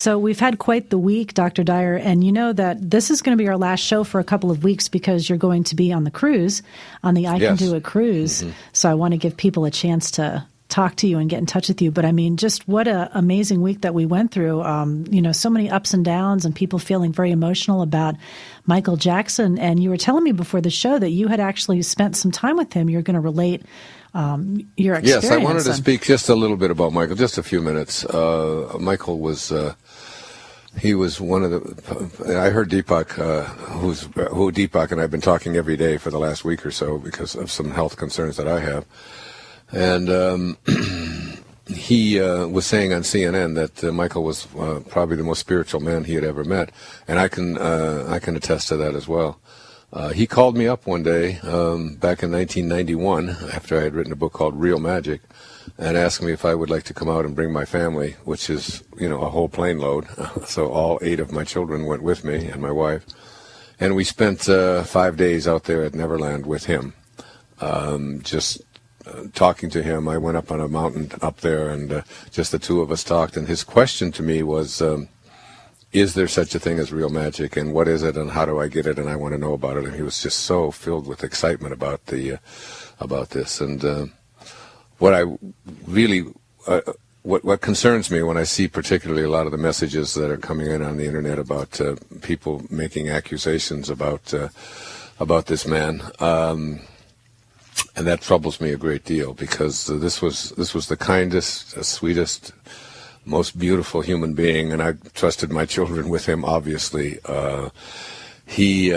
So we've had quite the week, Dr. Dyer, and you know that this is going to be our last show for a couple of weeks because you're going to be on the cruise, on the I Can Do It cruise. Mm-hmm. So I want to give people a chance to talk to you and get in touch with you. But I mean, just what an amazing week that we went through. So many ups and downs and people feeling very emotional about Michael Jackson. And you were telling me before the show that you had actually spent some time with him. You're going to relate your experience. Yes, I wanted to speak just a little bit about Michael, just a few minutes. Michael was... he was one of the. I heard Deepak, who Deepak and I've been talking every day for the last week or so because of some health concerns that I have, and he was saying on CNN that Michael was probably the most spiritual man he had ever met, and I can attest to that as well. He called me up one day back in 1991 after I had written a book called Real Magic, and asked me if I would like to come out and bring my family, which is, a whole plane load. So all 8 of my children went with me and my wife. And we spent 5 days out there at Neverland with him, just talking to him. I went up on a mountain up there and just the two of us talked. And his question to me was, is there such a thing as real magic, and what is it, and how do I get it, and I want to know about it. And he was just so filled with excitement about this. And what I really, what concerns me when I see particularly a lot of the messages that are coming in on the internet about people making accusations about this man, and that troubles me a great deal because this was the kindest, sweetest, most beautiful human being, and I trusted my children with him. Obviously, he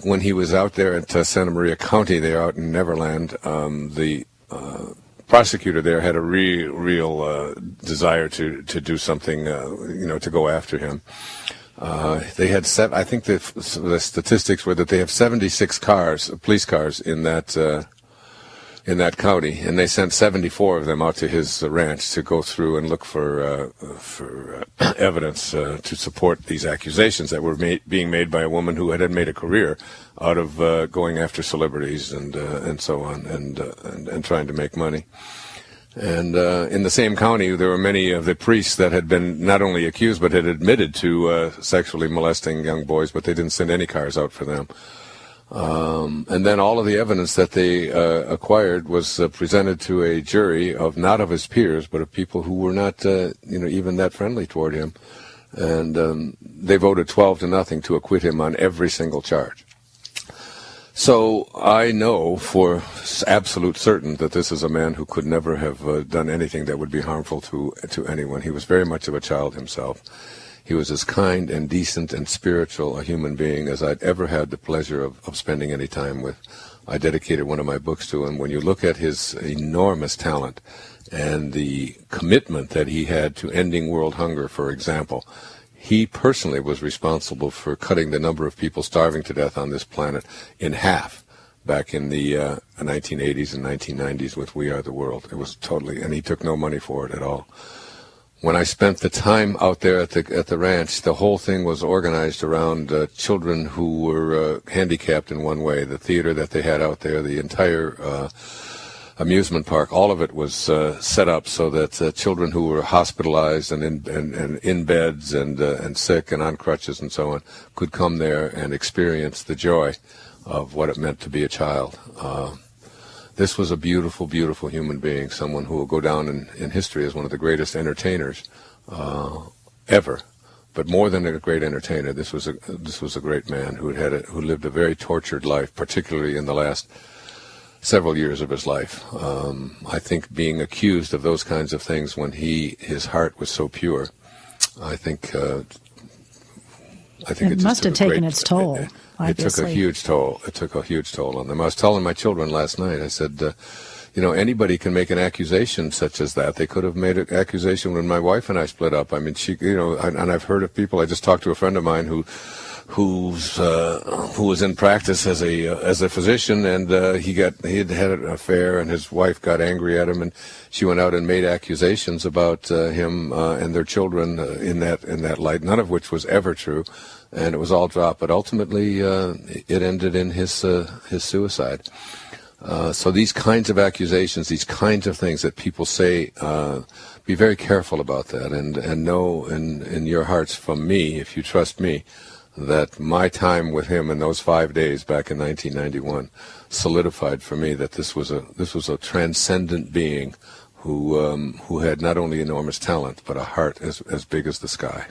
when he was out there at Santa Maria County, there out in Neverland, the prosecutor there had a real desire to do something, to go after him. They had I think the statistics were that they have 76 police cars in that county, and they sent 74 of them out to his ranch to go through and look for evidence to support these accusations that were being made by a woman who had made a career out of going after celebrities and so on and trying to make money. And in the same county, there were many of the priests that had been not only accused but had admitted to sexually molesting young boys, but they didn't send any cars out for them. And then all of the evidence that they acquired was presented to a jury of not of his peers, but of people who were not, even that friendly toward him. And they voted 12-0 to acquit him on every single charge. So I know for absolute certain that this is a man who could never have done anything that would be harmful to anyone. He was very much of a child himself. He was as kind and decent and spiritual a human being as I'd ever had the pleasure of spending any time with. I dedicated one of my books to him. When you look at his enormous talent and the commitment that he had to ending world hunger, for example, he personally was responsible for cutting the number of people starving to death on this planet in half back in the 1980s and 1990s with We Are the World. It was totally, and he took no money for it at all. When I spent the time out there at the ranch, the whole thing was organized around children who were handicapped in one way. The theater that they had out there, the entire amusement park, all of it was set up so that children who were hospitalized and in beds and sick and on crutches and so on could come there and experience the joy of what it meant to be a child. This was a beautiful, beautiful human being, someone who will go down in history as one of the greatest entertainers ever. But more than a great entertainer, this was a great man who lived a very tortured life, particularly in the last several years of his life. I think being accused of those kinds of things when his heart was so pure, I think it must have taken its toll. It took a huge toll. It took a huge toll on them. I was telling my children last night, I said, anybody can make an accusation such as that. They could have made an accusation when my wife and I split up. I mean, and I've heard of people. I just talked to a friend of mine who was in practice as a physician, and he had an affair, and his wife got angry at him, and she went out and made accusations about him and their children in that light, none of which was ever true, and it was all dropped. But ultimately, it ended in his suicide. So these kinds of accusations, these kinds of things that people say, be very careful about that, and know in your hearts from me, if you trust me, that my time with him in those 5 days back in 1991 solidified for me that this was a transcendent being who had not only enormous talent but a heart as big as the sky.